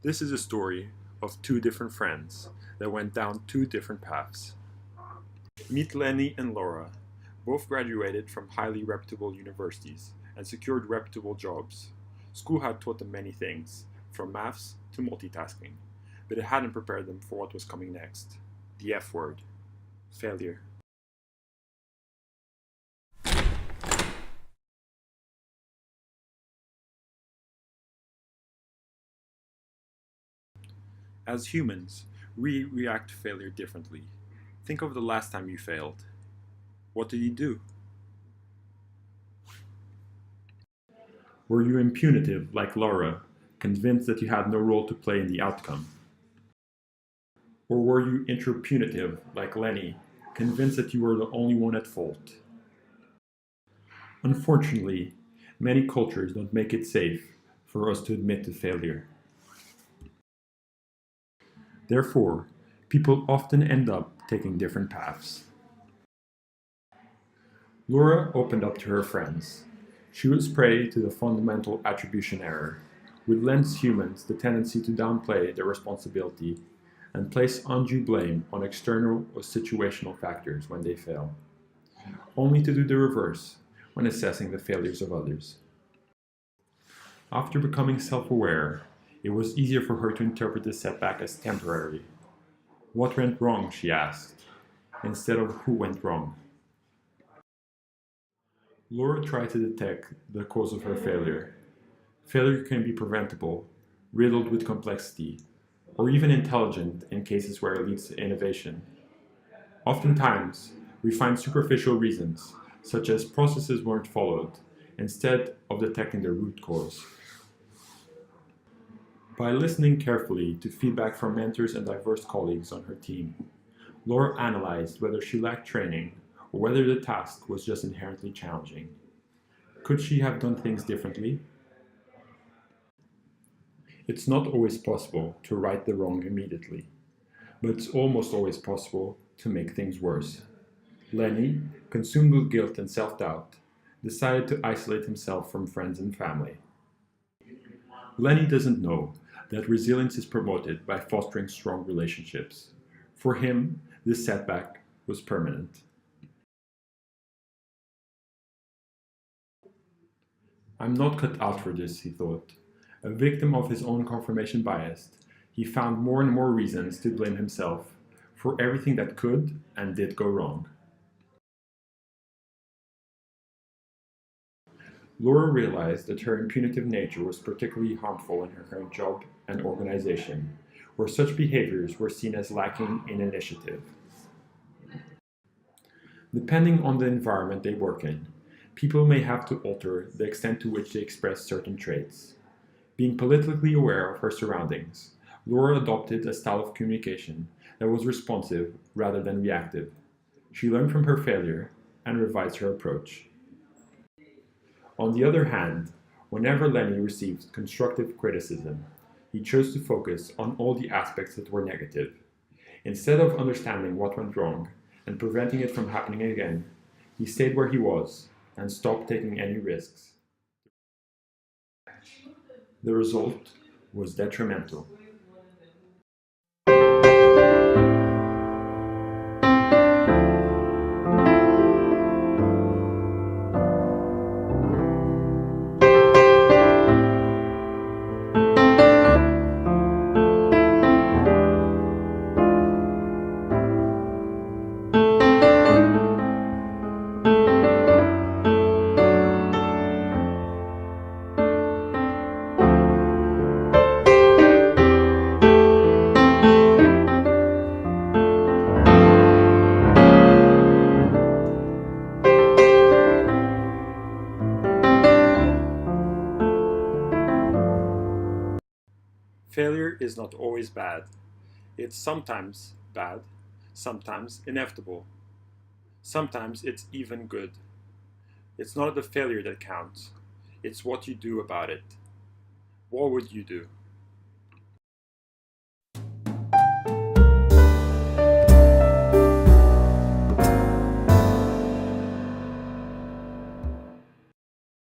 This is a story of two different friends that went down two different paths. Meet Lenny and Laura. Both graduated from highly reputable universities and secured reputable jobs. School had taught them many things, from maths to multitasking, but it hadn't prepared them for what was coming next. The F word. Failure. As humans, we react to failure differently. Think of the last time you failed. What did you do? Were you impunitive, like Laura, convinced that you had no role to play in the outcome? Or were you intrapunitive, like Lenny, convinced that you were the only one at fault? Unfortunately, many cultures don't make it safe for us to admit to failure. Therefore, people often end up taking different paths. Laura opened up to her friends. She was prey to the fundamental attribution error, which lends humans the tendency to downplay their responsibility and place undue blame on external or situational factors when they fail, only to do the reverse when assessing the failures of others. After becoming self-aware, it was easier for her to interpret the setback as temporary. What went wrong, she asked, instead of who went wrong. Laura tried to detect the cause of her failure. Failure can be preventable, riddled with complexity, or even intelligent in cases where it leads to innovation. Oftentimes, we find superficial reasons, such as processes weren't followed, instead of detecting the root cause. By listening carefully to feedback from mentors and diverse colleagues on her team, Laura analyzed whether she lacked training or whether the task was just inherently challenging. Could she have done things differently? It's not always possible to right the wrong immediately, but it's almost always possible to make things worse. Lenny, consumed with guilt and self-doubt, decided to isolate himself from friends and family. Lenny doesn't know that resilience is promoted by fostering strong relationships. For him, this setback was permanent. I'm not cut out for this, he thought. A victim of his own confirmation bias, he found more and more reasons to blame himself for everything that could and did go wrong. Laura realized that her impunitive nature was particularly harmful in her current job and organization, where such behaviors were seen as lacking in initiative. Depending on the environment they work in, people may have to alter the extent to which they express certain traits. Being politically aware of her surroundings, Laura adopted a style of communication that was responsive rather than reactive. She learned from her failure and revised her approach. On the other hand, whenever Lenny received constructive criticism, he chose to focus on all the aspects that were negative. Instead of understanding what went wrong and preventing it from happening again, he stayed where he was and stopped taking any risks. The result was detrimental. Failure is not always bad. It's sometimes bad, sometimes inevitable. Sometimes it's even good. It's not the failure that counts, it's what you do about it. What would you do?